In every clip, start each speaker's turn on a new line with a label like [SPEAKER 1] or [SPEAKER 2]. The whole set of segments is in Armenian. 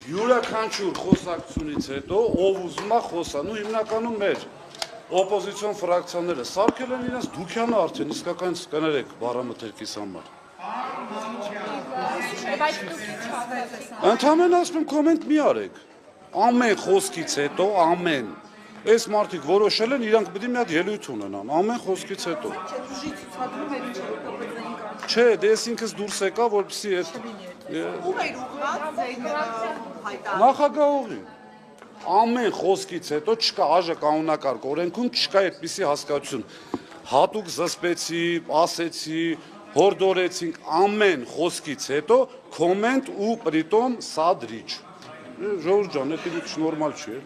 [SPEAKER 1] Յուրաքանչյուր խոսակցությունից հետո ով ուզում է խոսա, ու հիմնականում մեր օպոզիցիոն ֆրակցիաները սարքել են իրենց դուքյանը արդեն իսկական կներեք բառամթերքիս համար։ Ընդհանրեն ասում եմ կոմենտ մի արեք։ Ամեն խոսքից հետո ամեն այս մարդիկ որոշել են իրանք պետք է մի հատ ելույթ ունենան ամեն խոսքից հետո։ Չէ, դե ես ինքս դուրս եկա, որպեսզի այդ նախագահողի ամեն խոսքից հետո չկա ԱԺ կանոնակարգ օրենքում չկա այդպիսի հասկացություն հատուկ զսպեցի, ասեցի, հորդորեցինք ամեն խոսքից հետո կոմենտ ու պրիտոմ սադրիչ։ Ժողովուրդ ջան, դա դիք նորմալ չի,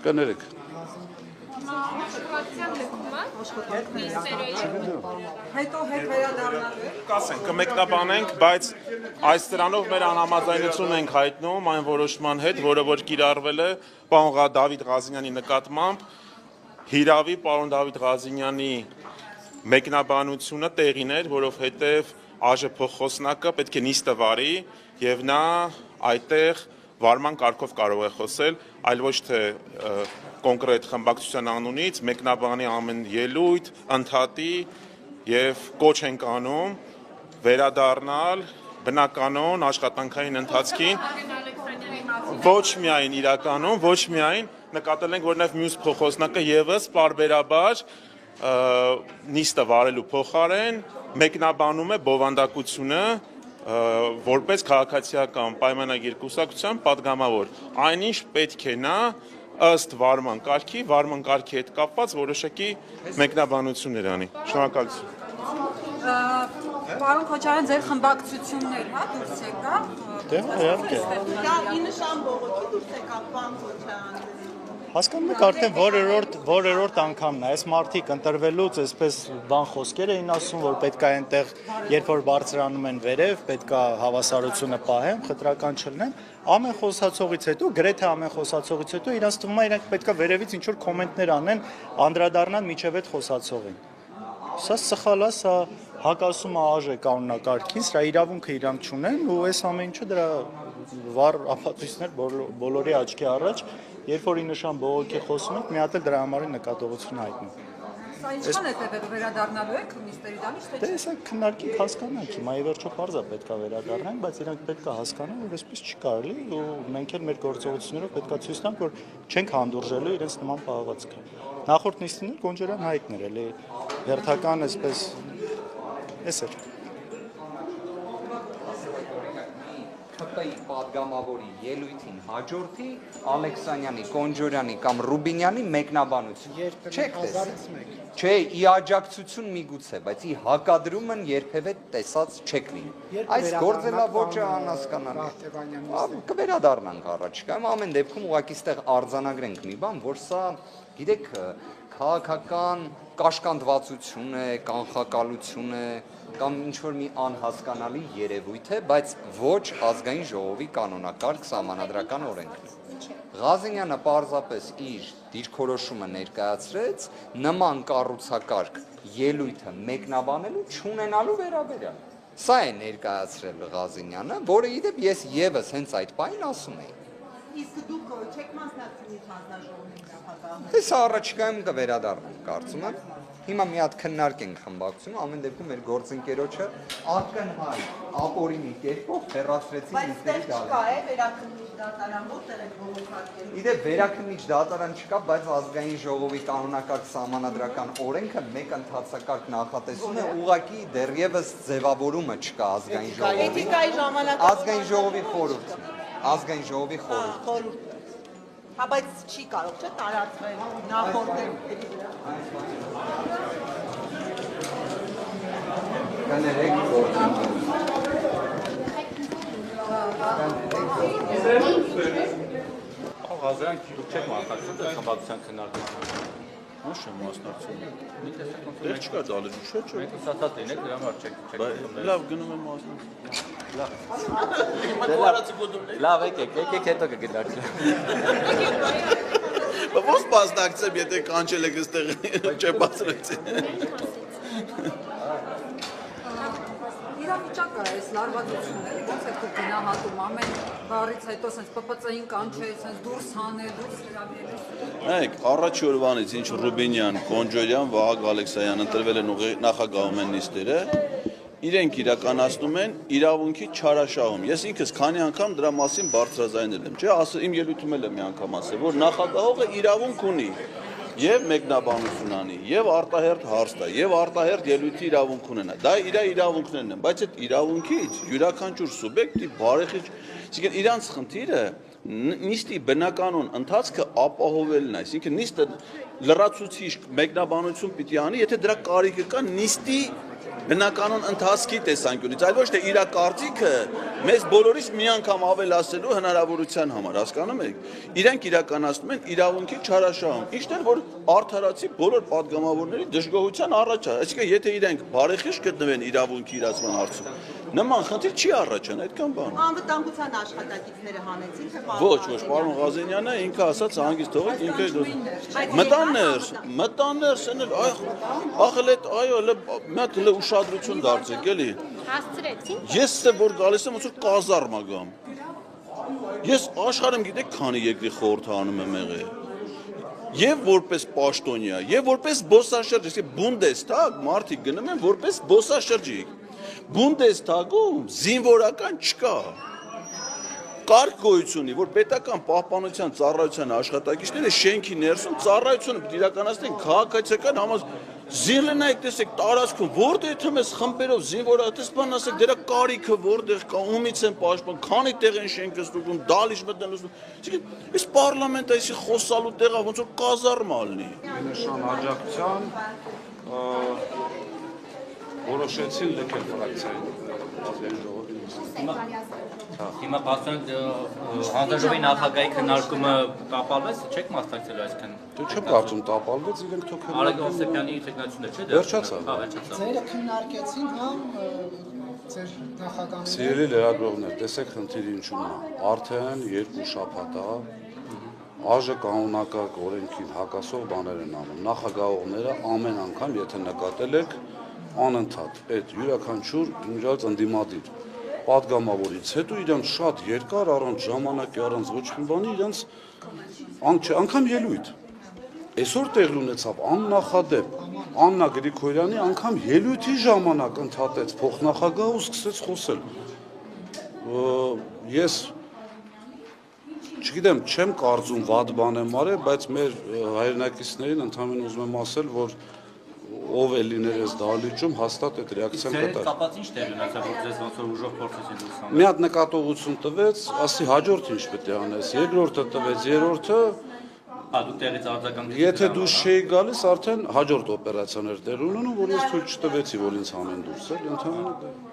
[SPEAKER 1] կներեք։
[SPEAKER 2] Հետո հետ վերադառնալու եք։
[SPEAKER 3] Կասենք, կմեկնաբանենք, բայց այս դրանով մեր անհամաձայնություն ենք հայտնում այն որոշման հետ, որը որ կիրառվել է պարոն Դավիթ Ղազինյանի նկատմամբ, հիրավի պարոն Դավիթ Ղազինյանի մեկնաբանությունը տեղին էր, որովհետև ԱԺ փոխխոսնակը պետք է նիստը վարի եւ նա այդտեղ վարման կարգով կարող է խոսել, այլ ոչ թե կոնկրետ խմբակցության անունից մեկնաբանի ամեն ելույթ, ընդհատի եւ կոչ ենք անում վերադառնալ բնականon աշխատանքային ընթացքին ոչ միայն իրականում, ոչ միայն նկատել ենք, որ նաեւ մյուս փոխոսնակը եւս պարբերաբար նիստը վարելու փոխարեն մեկնաբանում է բովանդակությունը որպես քաղաքացիական պայմանագիր կուսակցության падգամավոր այնինչ պետք է նա ըստ վարման կարգի հետ կապված որոշակի մեկնաբանություններ անի։ Շնորհակալություն։
[SPEAKER 2] Պարոն Քոչարյան, ձեր խմբակցություններ, հա, դուրս եկա։
[SPEAKER 4] Դե իհարկե։
[SPEAKER 5] Դա ինշան բողոքի դուրս եկա պարոն Քոչարյան։
[SPEAKER 4] Հասկանում եք արդեն որերորդ անգամն է, այս մարդիկ ընտրվելուց այսպես բան խոսքեր էին ասում, որ պետք է այնտեղ, երբ որ բարձրանում են վերև, պետք է հավասարությունը պահեն, խտրական չլինեն, ամեն խոսացողից հետո, գրեթե ամեն խոսացողից հետո իրանց թվում է իրանք պետք է վերևից ինչ-որ կոմենտներ անեն, անդրադառնան միջև այդ խոսացողին։ Սա սխալ է, սա հակասում է ԱԺ կանոնակարգին, սրա իրավունքը իրանք չունեն ու այս ամեն ինչը դրա վառ ապացույցներ բոլորի աչքի առաջ Երբ որ ինշան բողոքի խոսում եք, մի հատ էլ դրա համար նկատողություն հայտնում։
[SPEAKER 2] Սա ինչքան է տևելու վերադառնալու եք նիստերի դանից թե
[SPEAKER 4] չէ։ Դե սա քննարկենք հասկանանք, հիմա ի վերջո պարզ է պետք է վերադառնանք, բայց իրանք պետք է հասկանան, որ այսպես չի կարելի ու մենք էլ մեր գործողություններով պետք է ցույց տանք, որ չենք հանդուրժելու իրենց նման պահվածքը։ Նախորդ նիստին Գոնջարյան հայտներ էլի հերթական այսպես էս էր։
[SPEAKER 6] ՀԿ-ի падգամավորի ելույթին հաջորդի Ալեքսանյանի, Կոնջորյանի կամ Ռուբինյանի մեկնաբանություն։ Չեք տեսել։ Չէ, ի աջակցություն միգուցե, բայց ի հակադրումն երբևէ տեսած չեք լինի։ Այս գործելավոճը անհասկանալի։ Կվերադառնանք առաջիկայում, ամեն դեպքում ուղղակի ստեղ արձանագրենք մի բան, որ սա, գիտեք, քաղաքական կաշկանդվածություն է, կանխակալություն է, կամ ինչ-որ մի անհասկանալի երևույթ է, բայց ոչ ազգային ժողովի կանոնակարգ սահմանադրական օրենքն է։ Ղազինյանը պարզապես իր դիրքորոշումը ներկայացրեց նման կառուցակարգ ելույթը մեկնաբանելու չունենալու վերաբերյալ։ Սա է ներկայացրել Ղազինյանը, որը իդեպ ես եւս հենց այդ պահին ասում էի։
[SPEAKER 5] Իսկ դուք չեք մասնակցի հանձնաժողովին նախագահ։
[SPEAKER 6] Դե սա առաջիկայում կվերադառնանք, կարծում եմ։ Հիմա մի հատ քննարկենք խմբակցությունը, ամեն դեպքում մեր գործընկերոջը ակնհայտ ապօրինի կերպով հեռացրեցին նիստերի դատարան։ Իդեպ վերաքննիչ դատարան չկա, բայց ազգային ժողովի կանոնակարգ սահմանադրական օրենքը մեկ ընթացակարգ նախատեսում է, ուղղակի դեռևս ձևավորումը չկա ազգային ժողովի։
[SPEAKER 5] Էթիկայի ժամանակ
[SPEAKER 6] Ազգային ժողովի խորհուրդն է։ Ազգային ժողովի խորհուրդ։
[SPEAKER 5] Հա, բայց չի կարող, չէ՞, տարածվել նախորդել։
[SPEAKER 6] Կներեք
[SPEAKER 7] Ղազարյան չեք մասնակցում դեռ խմբակցության քննարկմանը։
[SPEAKER 4] Ոչ եմ մասնակցում։
[SPEAKER 7] Դեռ չկա դալը, չէ՞։ Մենք ստացած լինեք, դրա համար չեք։
[SPEAKER 4] Լավ գնում եմ մասնակցում։
[SPEAKER 7] Լավ, եկեք հետո կգնարկենք։
[SPEAKER 8] Ո՞ց մասնակցեմ, եթե կանչել եք այստեղ չեպացրեցին։
[SPEAKER 2] իրավիճակը այս լարվածությունները ոնց է դուք գնահատում ամեն բառից հետո sense ՊՊՑ-ին կանչել, sense դուրս հանել, դուրս հրավիրել։
[SPEAKER 8] Նայեք, առաջի օրվանից ինչ Ռուբինյան, Կոնջորյան, Վահագ Ալեքսայան ընտրվել են նախագահում են նիստերը, իրենք իրականացնում են իրավունքի չարաշահում։ Ես ինքս քանի անգամ դրա մասին բարձրաձայնել եմ, չէ՞, իմ ելույթում էլ եմ մի անգամ ասել, որ նախագահողը իրավունք ունի եւ մեկնաբանություն անի, եւ արտահերթ հարց տա, եւ արտահերթ ելույթի իրավունք ունենա։ Դա իր իրավունքներն են, բայց այդ իրավունքից յուրաքանչյուր սուբյեկտի բարեխիղճ, այսինքն իրանց խնդիրը նիստի բնականon ընթացքը ապահովելն է, այսինքն նիստը լրացուցիչ մեկնաբանություն պիտի անի, եթե դրա կարիքը կա նիստի բնականon ընթացքի տեսանկյունից, այլ ոչ թե իր կարծիքը մեզ բոլորիս մի անգամ ավելացելու հնարավորության համար, հասկանում եք։ Իրենք իրականացնում են իրավունքի չարաշահում, ինչն էլ որ արդարացի բոլոր падգամավորների դժգոհության առաջ է, այսինքն եթե իրենք բարեխիղճ գտնվեն իրավունքի իրացման հարցում, նման խնդիր չի առաջան, այդքան բան։
[SPEAKER 5] Անվտանգության աշխատակիցները հանեցին, թե
[SPEAKER 8] Ոչ, պարոն Ղազենյանը ինքը ասաց հանգիստ թողեք, ինքը մտան ներս, ախել այդ այո, մեկ լը ուշադրություն դարձեք, էլի։
[SPEAKER 9] Հասցրեցին։
[SPEAKER 8] Ես որ գալիս եմ ոնց որ կազարմ ագամ։ Ես աշխարհում գիտեք քանի երկրի խորհրդանում եմ եղել։ Եվ որպես պաշտոնյա, եւ որպես զբոսաշրջիկ, այսինքն Բունդեսթագ մարդիկ գնում են որպես զբոսաշրջիկ։ Բունդեսթագում զինվորական չկա։ Կարգ գոյությունի, որ պետական պահպանության ծառայության աշխատակիցները շենքի ներսում ծառայությունը պետք է իրականացնեն քաղաքացիական զինլնայք տեսեք տարածքում որտեղ թե մեզ խմբերով զինվորատես բան ասեք դրա կարիքը որտեղ կա ումից են պաշտպան քանի տեղ են շենքը ստուգում դալիճ մտնելու այս պարլամենտը այսի խոսալու տեղը ոնց որ կազարմ ալնի
[SPEAKER 1] Նշան աջակցության որոշեցին լքել ֆրակցիային
[SPEAKER 7] Հիմա բացան հանձնաժողովի նախագահի քննարկումը տապալվեց, չեք մասնակցելու այսքան։
[SPEAKER 1] Դե չեմ կարծում տապալվեց, իրենք թոքել։
[SPEAKER 7] Արագ Օսեփյանի ցեկնացությունը չէ՞ դա։
[SPEAKER 1] Վերջացավ։
[SPEAKER 7] Հա, վերջացավ։
[SPEAKER 10] Ձերը քննարկեցին համ ձեր նախագահները։
[SPEAKER 1] Սիրելի լրագրողներ, տեսեք խնդիրը ինչու՞մն է։ Արդեն 2 շաբաթ է ԱԺ կանոնակարգ օրենքին հակասող բաներ են անում։ Նախագահողները ամեն անգամ, եթե նկատել եք, անընդհատ այդ յուրաքանչյուր ինժալ ընդդիմադիր падգամավորից հետո իրանց շատ երկար առանց ժամանակի առանց ոչ մի բանի իրանց անգամ ելույթ այսօր տեղի ունեցավ աննախադեպ Աննա Գրիգորյանի անգամ ելույթի ժամանակ ընդհատեց փոխնախագահը ու սկսեց խոսել ես չգիտեմ չեմ կարծում վատ բան եմ արել բայց մեր հայրենակիցներին ընդհանրապես ուզում եմ ասել որ ով է լիներ այս դահլիճում հաստատ այդ ռեակցիան կտա։
[SPEAKER 7] Ձեր կապած ինչ տեղ ունեցավ որ ձեզ ոնց որ ուժով փորձեցին դուրս հանել։
[SPEAKER 1] Մի հատ նկատողություն տվեց, ասի հաջորդը ինչ պետք է անես, երկրորդը տվեց, երրորդը
[SPEAKER 7] Հա դուք տեղից արձագանք։
[SPEAKER 1] Եթե դու չէի գալիս, արդեն հաջորդ օպերացիաներ տեղ ունենում, որ ես թույլ չտվեցի, որ ինձ հանեն դուրս, էլ ընդհանրապես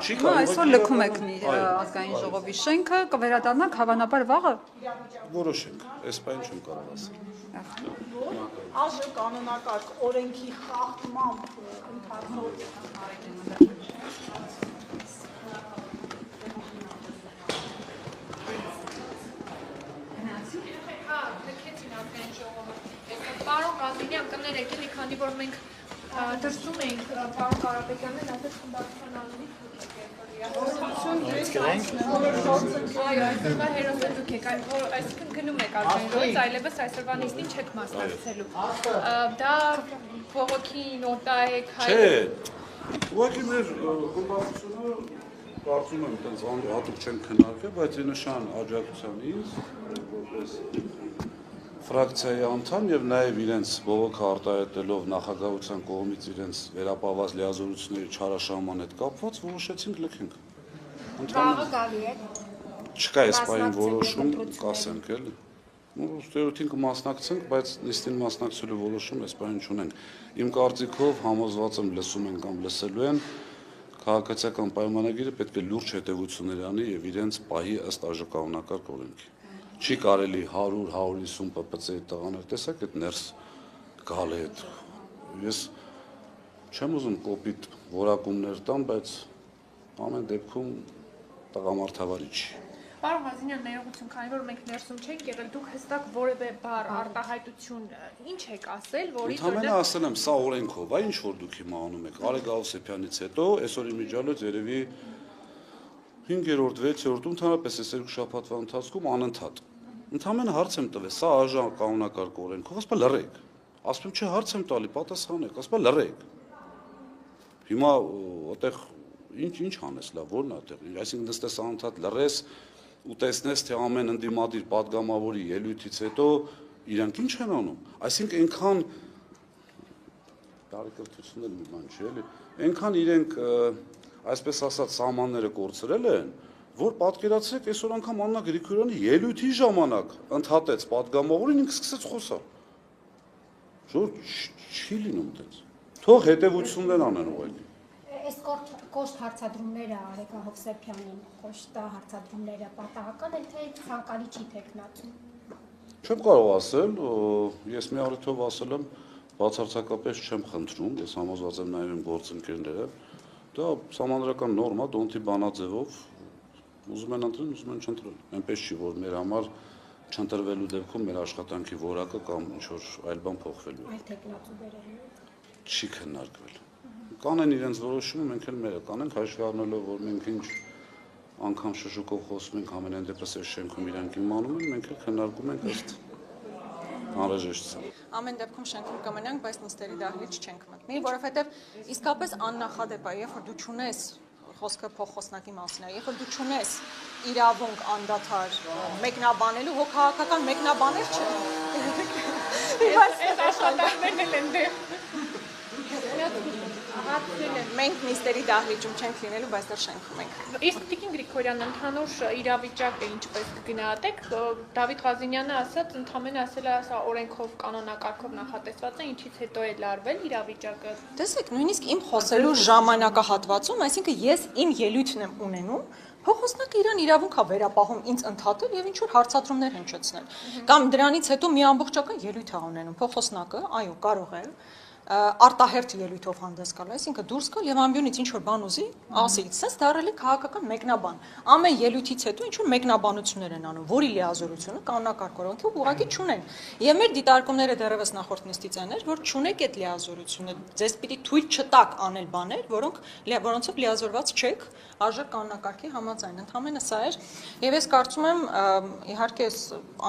[SPEAKER 1] չի կարող։
[SPEAKER 2] Այսօր լքում եք ազգային ժողովի շենքը, կվերադառնաք հավանաբար վաղը։
[SPEAKER 1] Որոշենք, այս բանը չեմ կարող ասել։
[SPEAKER 5] ԱԺ կանոնակարգ օրենքի խախտմամբ ընթացող
[SPEAKER 9] Պարոն Ղազենյան, կներեք, էլի քանի որ մենք դրսում էինք պարոն Կարապետյանն ասեց խմբակցության անունից Այո, այսօրվա հերոսը դուք եք, այսինքն գնում եք ազգային այլևս այսօրվա նիստին չեք մասնակցելու։ Դա փողոքի նոտա է
[SPEAKER 1] Չէ, ուղղակի մեր խմբակցությունը կարծում եմ այդպես հատուկ չեն քննարկել, բայց նշան աջակցությանից որպես ֆրակցիայի անդամ եւ նաեւ իրենց բողոքը արտահայտելով նախագահության կողմից իրենց վերապահված լիազորությունների չարաշահման հետ կապված որոշեցինք լքենք։
[SPEAKER 9] Վաղը գալի եք։
[SPEAKER 1] Չկա այս պայն որոշում, կասենք էլի։ Ուսումնասիրությունին կմասնակցենք, բայց նիստին մասնակցելու որոշում այս պայն չունենք։ Իմ կարծիքով համոզված եմ լսում են կամ լսելու են քաղաքացիական պայմանագիրը պետք է լուրջ հետևություններ անի եւ իրենց պահի ըստ ԱԺ կանոնակարգ օրենքի։ Չի կարելի 100-150 ՊՊՑ-ի տղաներ, տեսեք այդ ներս գալ է այդ։ Ես չեմ ուզում կոպիտ որակումներ տամ, բայց ամեն դեպքում տղամարդավարի չի։
[SPEAKER 9] Պարոն Ղազինյան, ներողություն, քանի որ մենք ներսում չենք եղել, դուք հստակ որևէ բառ արտահայտություն ինչ եք ասել, որից
[SPEAKER 1] Ընդհանրապես ասել եմ, սա օրենքով, ինչ որ դուք հիմա անում եք, Արեգ Աղսեփյանից հետո, այսօր իմիջիալոց երևի 5-րդ, 6-րդ, ընդհանրապես այս երկու շաբաթվա ընթացքում անընդհատ։ Ընդհանրապես հարց եմ տվել, սա արժան կանոնակարգ օրենքով, ասում եմ լռեք։ Ասում եմ, չէ, հարց եմ տալի, պատասխանեք, ասում եմ լռեք։ Հիմա այդտեղ ինչ անես, լավ, ո՞րն է այդտեղ։ Այսինքն նստես անընդհատ լռես ու տեսնես, թե ամեն ընդդիմադիր падգամավորի ելույթից հետո իրանք ինչ են անում։ Այսինքն այնքան բարեկրթությունն էլ մի բան չի, էլի։ Այնքան իրենք այսպես ասած սահմանները կորցրել են, որ պատկերացրեք այսօր անգամ Աննա Գրիգորյանի ելույթի ժամանակ ընդհատեց падգամավորին, ինքը սկսեց խոսալ։ Շուտ չի լինում այդպես։ Թող հետևություններ անեն ուղղակի։
[SPEAKER 11] Այս կոշտ հարցադրումները Արեգ Հովսեփյանին, կոշտ հարցադրումները պատահական են, թե ցանկալի չի տեխնացում։
[SPEAKER 1] Չեմ կարող ասել, ես մի առիթով ասել եմ, բացարձակապես չեմ խնդրում, ես համոզված եմ նաև իմ գործընկերները, դա սահմանադրական նորմա, դոնթի բանաձևով ուզում են ընտրել, ուզում են չընտրել։ Այնպես չի, որ մեր համար չընտրվելու դեպքում մեր աշխատանքի որակը կամ ինչ-որ այլ բան փոխվելու է։
[SPEAKER 11] Այլ տեխնացու բերելու
[SPEAKER 1] Չի քննարկվել։ Կանեն իրենց որոշումը, մենք էլ մերը կանենք, հաշվի առնելով, որ մենք ինչ անգամ շշուկով խոսում ենք, ամենայն դեպս այս շենքում իրանք իմանում են, մենք էլ քննարկում ենք ըստ անհրաժեշտության։
[SPEAKER 5] Ամեն դեպքում շենքում կմնանք, բայց նստերի դահլիճ չենք մտնի, որովհետև իսկապես աննախադեպ է, երբ որ դու չունես խոսքը փոխխոսնակի մասին է, երբ որ դու չունես իրավունք անդադար մեկնաբանելու, հո քաղաքական մեկնաբաներ չէ։
[SPEAKER 9] Այս աշխատանքներն էլ են դե։
[SPEAKER 5] Մենք նիստերի դահլիճում չենք լինելու, բայց դեռ շենքում ենք։
[SPEAKER 9] Իսկ Տիկին Գրիգորյան, ընդհանուր իրավիճակը ինչպես կգնահատեք, Դավիթ Ղազինյանը ասաց, ընդհանրապես ասել է, սա օրենքով կանոնակարգով նախատեսված է, ինչից հետո է լարվել իրավիճակը։
[SPEAKER 5] Տեսեք, նույնիսկ իմ խոսելու ժամանակահատվածում, այսինքն ես իմ ելույթն եմ ունենում, փոխոսնակը իրան իրավունք է վերապահում ինձ ընդհատել եւ ինչ որ հարցադրումներ հնչեցնել։ Կամ դրանից հետո մի ամբողջական ելույթ է ունենում փոխոսնակը, այո, կարող է արտահերթ ելույթով հանդես գալ, այսինքն դուրս գալ եւ ամբյոնից ինչ որ բան ուզի, ասի, sense դարել է քաղաքական մեկնաբան։ Ամեն ելույթից հետո ինչ որ մեկնաբանություններ են անում, որի լիազորությունը կանոնակարգ օրենքով ուղղակի չունեն։ Եվ մեր դիտարկումները դեռևս նախորդ նիստից են, որ չունեք այդ լիազորությունը, ձեզ պիտի թույլ չտակ անել բաներ, որոնցով լիազորված չեք արժեք կանոնակարգի համաձայն։ Ընդհանրապես սա էր, եւ ես կարծում եմ, իհարկե այս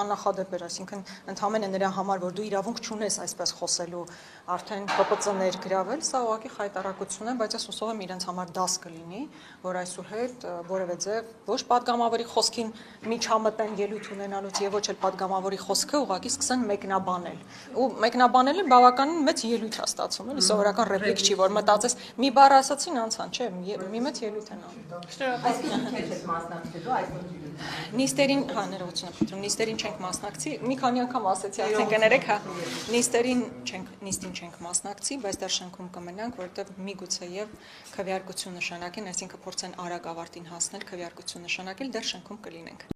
[SPEAKER 5] աննախադեպ էր, այսինքն ընդհանրապես նրա համար, որ դու իրավունք չունես այսպես խոսելու, արդեն ՊՊՑ ներգրավել, սա ուղղակի խայտարակություն է, բայց ես հուսով եմ իրենց համար դաս կլինի, որ այսուհետ որևէ ձև ոչ падգամավորի խոսքին միջամտեն ելույթ ունենալուց եւ ոչ էլ падգամավորի խոսքը ուղղակի սկսեն մեկնաբանել։ Ու մեկնաբանելը բավականին մեծ ելույթ է ստացվում, էլի սովորական ռեպլիկ չի, որ մտածես մի բառ ասացին անցան, չէ, մի մեծ ելույթ են անում։ Նիստերին, հա, ներողություն եմ խնդրում, նիստերին չենք մասնակցի, մի քանի անգամ ասեցի, արդեն կներեք, հա, նիստին չենք մասնակցի, բայց դեռ շենքում կմնանք, որովհետև միգուցե եւ քվեարկություն նշանակեն, այսինքն փորձեն արագ ավարտին հասնել, քվեարկություն նշանակել, դեռ շենքում կլինենք։